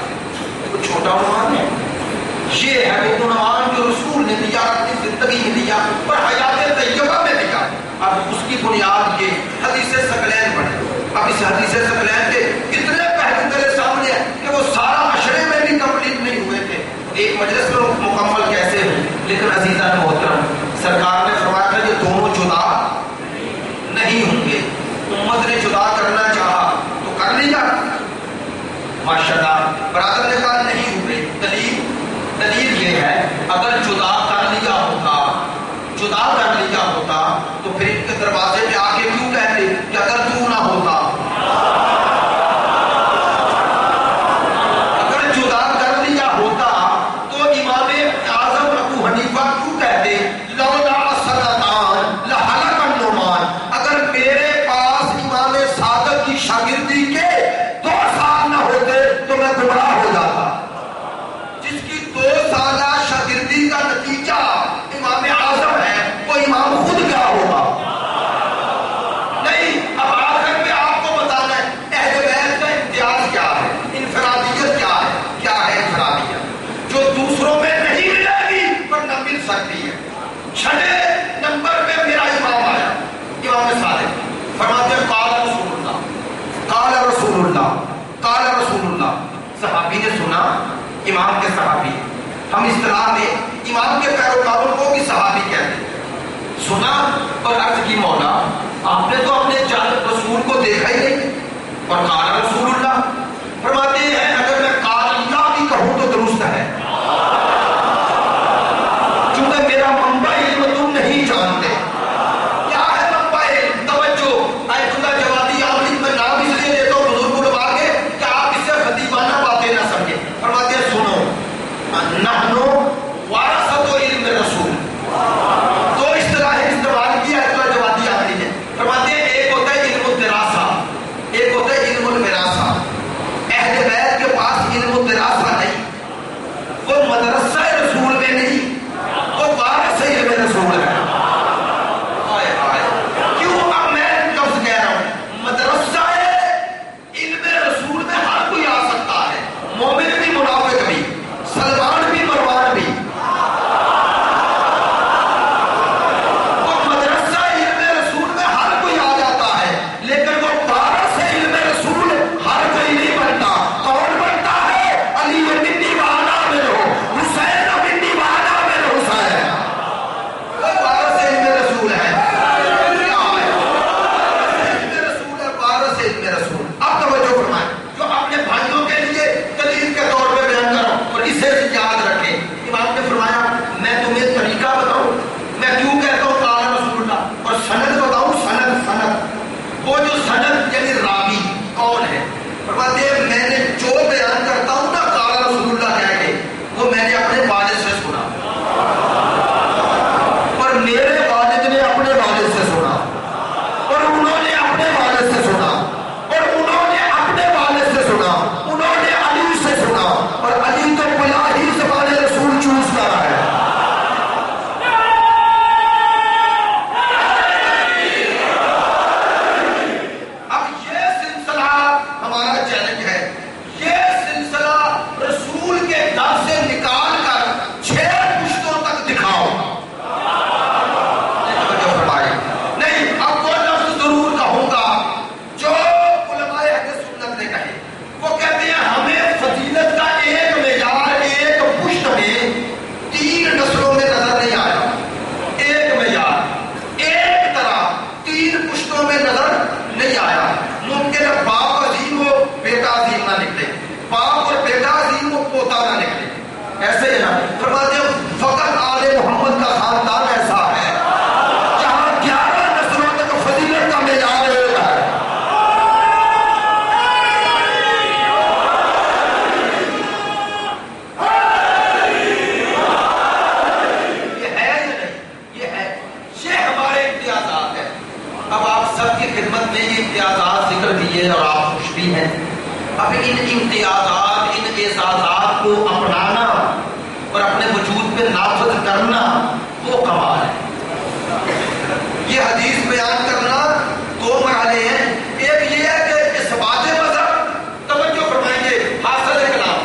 کوئی چھوٹا عنوان ہے، یہ ہے وہ عنوان جو رسول نے دیا، اپنی زندگی میں دیا اور حیات طیبہ میں دیا۔ اب اس کی بنیاد یہ حدیث ثقلین پڑھے۔ اب اس حدیث ثقلین کے اتنے پہلو تیرے سامنے ہیں کہ وہ سارا عشرے میں بھی کمپلیٹ نہیں ہوئے تھے، ایک مجلس میں مکمل کیسے ہوں۔ لیکن عزیزان محترم، سرکار نے فرمایا تھا یہ دونوں جدا نہیں ہوں گے۔ امت نے جدا کرنا چاہا تو کر لیا، ماشاءاللہ۔ برادر نے کہا نہیں ہوئے۔ دلیل یہ ہے اگر جدا کر لیا ہوتا تو پھر ان کے دروازے پہ آ کے کیوں کہتے کہ اگر تو نہ ہوتا؟ اگر جدا کر لیا ہوتا تو امام اعظم ابو حنیفہ کیوں کہتے لولا سلطان لہلک النعمان؟ اگر میرے پاس امام صادق کی شاگردی کے 2 سال نہ ہوتے تو میں گمراہ ہو جاتا۔ جس کی 2 سالہ شاگردی کا نتیجہ امام اعظم ہے وہ امام خود کیا ہوگا؟ نہیں۔ اب آخر میں آپ کو بتانا ہے اہل بیت کا امتیاز کیا ہے، انفرادیت کیا ہے۔ کیا ہے انفرادیت؟ جو دوسروں میں نہیں ملے گی پر نہ مل سکتی ہے۔ 6 نمبر پہ میرا امام آیا، امام صادق، فرماتے ہیں قال رسول اللہ، قال رسول اللہ، قال رسول اللہ۔ صحابی نے سنا، امام کے صحابی، ہم اصطلاح میں امام کے پیروکاروں کو بھی صحابی کہتے ہیں۔ سنا اور عرض کی مولا آپ نے تو اپنے جانب رسول کو دیکھا ہی نہیں، اور قال رسول اللہ فرماتے ہیں اگر میں قال اللہ بھی کہوں تو درست ہے، چونکہ میرا منبع علم تم نہیں جانتے۔ کیا ہے منبع علم؟ توجہ، آیت اللہ جوادی عامل میں نام اس لیے دیتا ہوں بزرگوں لوگ آگے کہ آپ اسے خطیبانہ باتیں نہ سمجھیں۔ فرماتے ہیں سنو، نحن وارثۃ علم رسول، 2 اصطلاحیں استعمال کی ہے اللہ جوادی عاملی نے۔ فرماتے ہیں ایک ہوتا ہے علم الدراسہ، ایک ہوتا ہے علم الوراثہ۔ میں یہ امتیازات ذکر کیے اور آپ خوش بھی ہیں. اب ان امتیازات ان اعزازات کو اپنانا اور اپنے وجود پہ نافذ کرنا وہ کمال ہے. یہ حدیث بیان کرنا دو مرحلے ہیں. ایک یہ ہے کہ اثبات مذہب، توجہ فرمائیے حاصل کلام،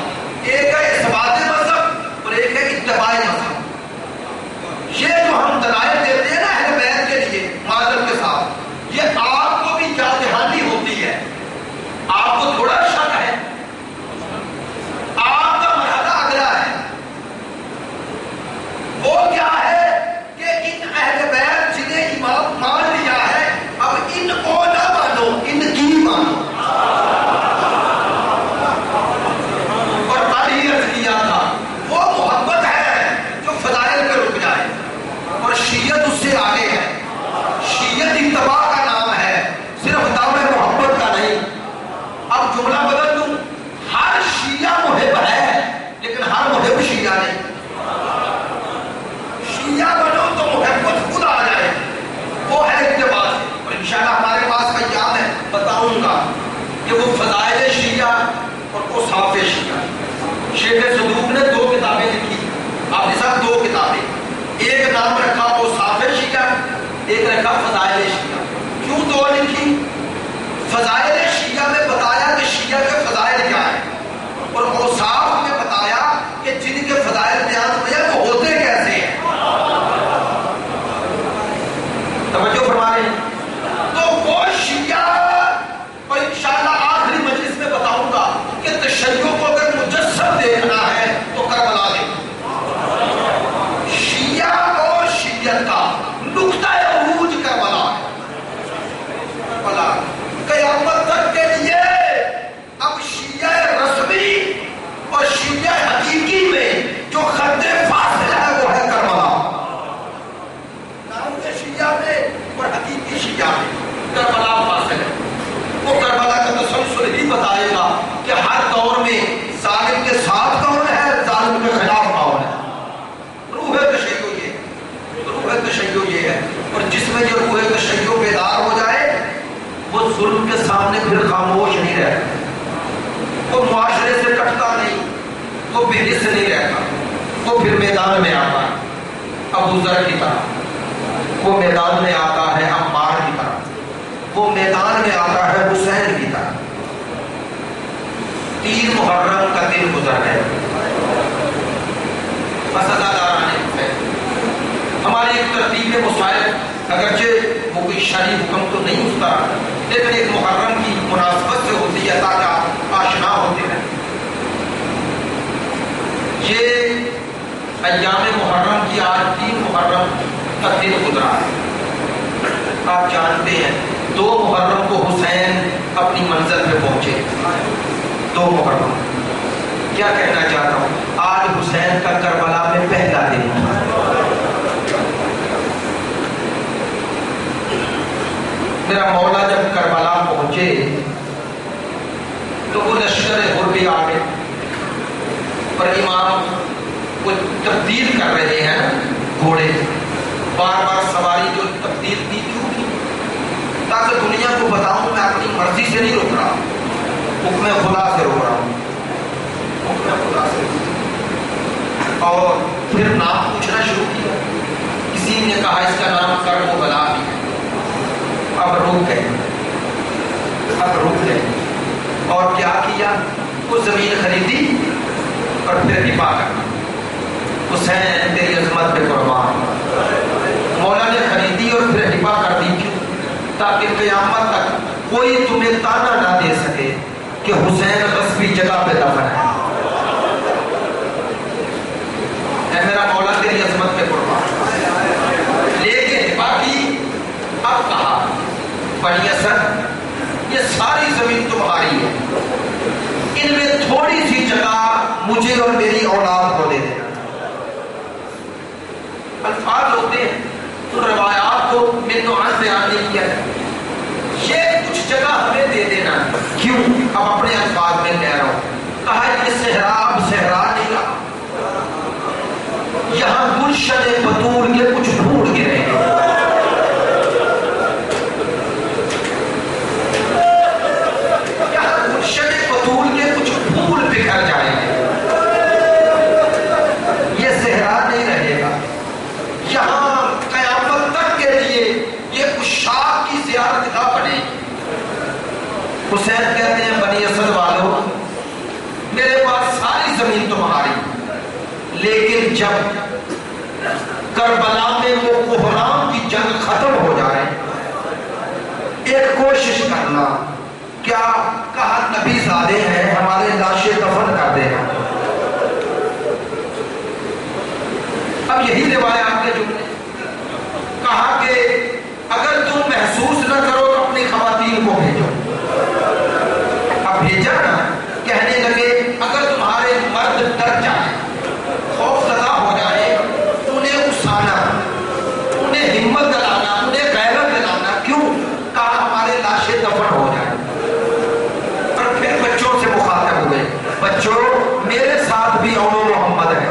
ایک ہے اثبات مذہب اور ایک ہے اتباع مذہب. یہ جو ہم دلائل دیتے ہیں نا اہل بیت کے لیے معذرت کے ساتھ، یہ آپ کو بھی یاد دہانی ہوتی ہے. آپ کو تھوڑا شک ہے، آپ کا مرحلہ اگلا ہے. وہ کیا ہے کہ ان اہل بیت جنہیں امام مان لیا ہے، اب ان کو نہ مانو، ان کی مانو. اور کل ہی عرض کیا تھا وہ محبت ہے جو فضائل پہ رک جائے، اور شیعت اس سے آگے ہے. شیعت اتباع کا نام ہے، صرف دعوے محبت کا نہیں. اب جملہ بدل دوں، ہر شیعہ محب ہے لیکن ہر محب شیعہ نہیں. شیعہ بنو تو محبت خود آ جائے، وہ ہے اتباع سے. اور انشاءاللہ ہمارے پاس ایام ہے، بتاؤں گا کہ وہ فضائل شیعہ اور اوصاف شیعہ. شیخ صدوق نے 2 کتابیں لکھی، آپ نے صاحب 2 کتابیں. ایک نام رکھا اوصاف شیعہ، ایک رکھا فضائل شیعہ. کیوں 2 لکھی؟ فضائل شیعہ میں بتایا کہ شیعہ کے فضائل کیا ہیں، اور اوصاف میں بتایا کہ جن کے فضائل بیان ہوئے وہ ہوتے کیسے ہیں. توجہ فرما رہے ہیں. تو وہ شیعہ، اور انشاءاللہ آخری مجلس میں بتاؤں گا کہ تشیع کو اگر مجسم دیکھنا ہے تو کربلا دیکھو. شیعہ اور شیعت کا نقطہ عروج کربلا ہے. کربلا قیامت تک کے لیے اب شیعہ رسمی اور شیعہ حقیقی میں جو خط فاصل ہے وہ ہے کربلا. نام کے شیعہ میں اور حقیقی شیعہ میں کربلا فاصل ہے. وہ کربلا کا تسلسل ہی بتائے گا کہ ہر دور میں ظالم کے ساتھ کون ہے، ظالم کے خلاف کون ہے. روح تشیع یہ ہے، روح تشیع یہ ہے. اور جس میں جو روح تشیع بیدار ہو جائے وہ ظلم کے سامنے پھر خاموش نہیں رہتا، وہ معاشرے سے کٹتا نہیں، وہ بے حس نہیں رہتا، وہ پھر میدان میں آتا ہے ابو ذر کی طرح، وہ میدان میں آتا ہے عمار کی طرح، وہ میدان میں آتا ہے حسین کی طرح. 3 محرم کا دن گزر ہے، فساداران حسین. ہماری ایک ترتیب مسائل اگرچہ وہ کوئی شرعی حکم تو نہیں اس طرح، لیکن ایک محرم کی مناسبت سے ہوتی ہے تاکہ آپ آشنا ہوتے ہیں. یہ ایام محرم کی آج 3 محرم کا دن گزرا ہے. آپ جانتے ہیں 2 محرم کو حسین اپنی منزل پہ پہنچے. 2 محرم کیا کہنا چاہتا ہوں، آج حسین کا کربلا میں پہلا دن تھا. میرا مولا جب کربلا پہنچے تو وہ لشکر حر بھی آ گئے، اور امام وہ تبدیل کر رہے ہیں گھوڑے. بار بار سواری جو تبدیل کی کیوں کی؟ تاکہ دنیا کو بتاؤں میں اپنی مرضی سے نہیں روک رہا، حکم خدا سے روک رہا ہوں، حکم خدا سے. اور پھر نام پوچھنا شروع کیا. کسی نے کہا اس کا نام کرب و بلا بھی ہے. اب رک گئے، اب رک گئے. اور کیا کیا؟ وہ زمین خریدی اور پھر دفاع کرنا. حسین تیری عظمت پہ قربان. مولا نے خریدی اور پھر دفاع کر دی. کیوں؟ تاکہ قیامت تک کوئی تمہیں تانا نہ دے سکے کہ حسین غصبی جگہ پہ دفن ہے. اے میرا مولا تیری عظمت پہ قربان. لے کے دفاع کی. اب کہا بنی اسد یہ ساری زمین تمہاری ہے، ان میں تھوڑی سی جگہ مجھے اور میری اولاد کو دے دینا. الفاظ ہوتے ہیں تو روایات کو میں تو آج بیان نہیں کیا ہے. یہ کچھ جگہ ہمیں دے دینا. کیوں؟ اب اپنے الفاظ میں کہہ رہا ہوں. کہا یہ صحرا اب صحرا نہیں رہا، یہاں گلشن بطول کے کچھ ڈھونڈ کے رہے. حسین کہتے ہیں بنی اسد والوں میرے پاس ساری زمین تمہاری، لیکن جب کربلا میں وہ کوہرام کی جنگ ختم ہو جائے ایک کوشش کرنا، کیا کہا نبی زادے ہیں ہمارے لاشیں دفن کر دینا۔ اب یہی روایات کے جملے، کہا کہ اگر تم محسوس نہ کرو تو اپنی خواتین کو بھیجو۔ اب بھیجا نا، کہنے لگے اگر تمہارے مرد ڈر جائے، خوف زدہ ہو جائے، انہیں اکسانا، انہیں ہمت دلانا، انہیں غیرت دلانا۔ کیوں؟ کہا ہمارے لاشیں دفن ہو جائیں۔ اور پھر بچوں سے مخاطب ہوئے، بچوں میرے ساتھ بھی اولو محمد ہے،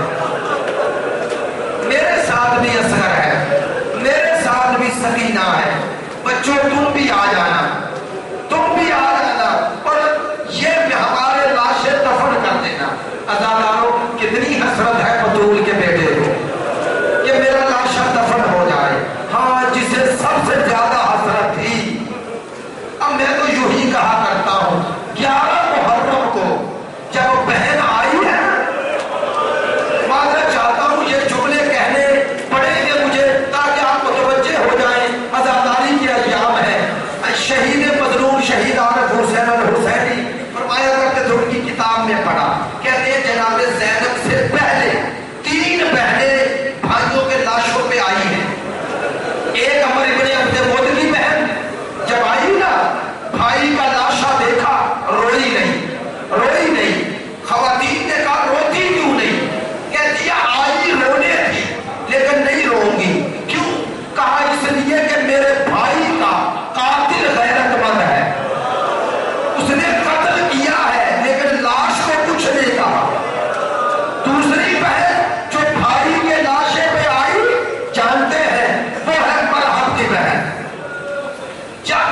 میرے ساتھ بھی اصغر ہے، میرے ساتھ بھی سکینہ ہے، بچوں تم بھی آ جانا، تم بھی آ جانا اور یہ ہمارے لاشیں دفن کر دینا۔ عزاداروں کتنی حسرت ہے بطول کے بیٹے کو کہ میرا لاشا دفن ہو جائے۔ ہاں جسے سب سے زیادہ حسرت تھی، اب میں تو یوں ہی کہا کرتا ہوں 11 محرم کو جب بہن آئی ہے، معذرت چاہتا ہوں یہ جملے کہنے پڑیں گے مجھے تاکہ آپ متوجہ ہو جائیں، عزاداری کے ایام ہے۔ شہید مظلوم شہید عارف حسین الحسینی فرمایا کرتے تھے، ان کی کتاب میں پڑھا، کہتے ہیں جناب زینب سے پہلے 3 بہنیں بھائیوں کے لاشوں پہ آئی ہیں۔ ایک عمر ابن عبد مطلب کی بہن جب آئی نا، بھائی کا لاشا دیکھا، روئی نہیں۔ خواتین نے کہا روتی کیوں نہیں؟ کہتی ہے آئی رونے تھی لیکن نہیں روں گی۔ کیوں؟ کہا اس لیے کہ میرے بھائی کا قاتل غیرت مند ہے، اس نے قتل کیا ہے لیکن لاش کو کچھ نہیں کہا۔ دوسری بہن جو بھائی کے لاشے پہ آئی جانتے ہیں، وہ ہے مرحب کی بہن۔ جب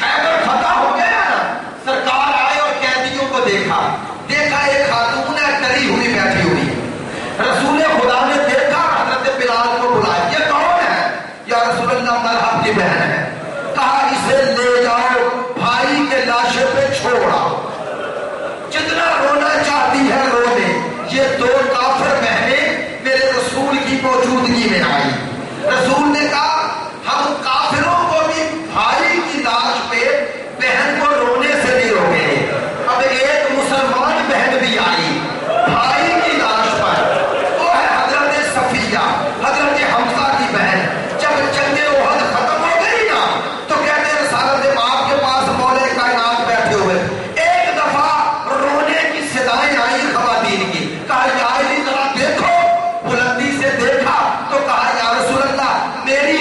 خیبر فتح ہو گیا نا، سرکار آئے اور قیدیوں کو دیکھا ایک خاتون ہے ڈری ہوئی بیٹھی ہوئی ہے۔ رسول خدا نے دیکھا، حضرت بلال کو بلایا، یہ کون ہے؟ یا رسول اللہ مرحب کی بہن ہے۔ کہا اسے لے جاؤ، بھائی کے لاشے پہ چھوڑا، جتنا رونا چاہتی ہے رو دے۔ یہ 2 کافر بہنیں میرے رسول کی موجودگی میں آئی۔ رسول نے کہا ہم کافروں کو بھی بھائی کی لاش پہ بہن کو رونے سے نہیں روکیں گے۔ اب ایک مسلمان بہن بھی آئی بھائی کی لاش پر، وہ ہے حضرت صفیہ، حضرت حمزہ کی بہن۔ جب جنگ احد ختم ہو گئی نا تو کہتے ہیں رسالت مآب کے پاس مولا کائنات بیٹھے ہوئے، ایک دفعہ رونے کی صدائیں آئی خواتین کی۔ کہا یا علی ذرا دیکھو، بلندی سے دیکھا تو کہا یا رسول اللہ میری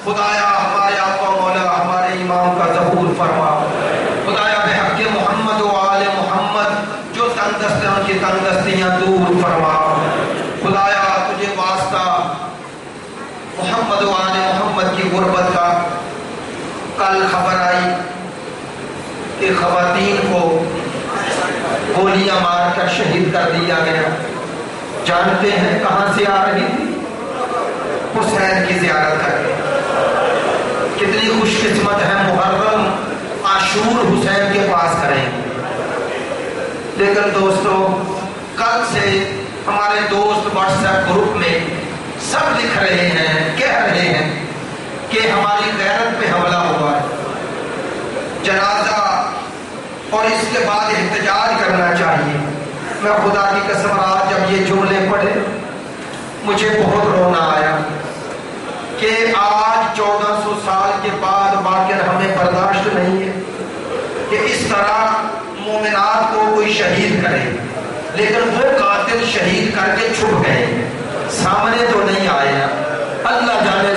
خدایا ہمارے آقا مولا ہمارے امام کا ظہور فرما، خدایا بحق محمد و آل محمد جو تنگ دست ہیں ان کی تنگ دستیاں دور فرما، خدایا تجھے واسطہ محمد و آل محمد کی غربت کا کل خبر آئی کہ خواتین کو گولیاں مار کر شہید کر دیا گیا، جانتے ہیں کہاں سے آ رہی تھی؟ حسین کی زیارت کر کے۔ کتنی خوش قسمت ہے، محرم عاشور حسین کے پاس کریں گے۔ لیکن دوستو کل سے ہمارے دوست واٹس ایپ گروپ میں سب لکھ رہے ہیں، کہہ رہے ہیں کہ ہماری غیرت پہ حملہ ہوا ہے، جنازہ اور اس کے بعد احتجاج کرنا چاہیے۔ میں خدا کی قسم آج جب یہ جملے پڑھے مجھے بہت رونا آیا کہ آج 1400 سال کے بعد واقعہ ہمیں برداشت نہیں ہے کہ اس طرح مومنات کو کوئی شہید کرے، لیکن وہ قاتل شہید کر کے چھپ گئے، سامنے تو نہیں آئے۔ اللہ جانے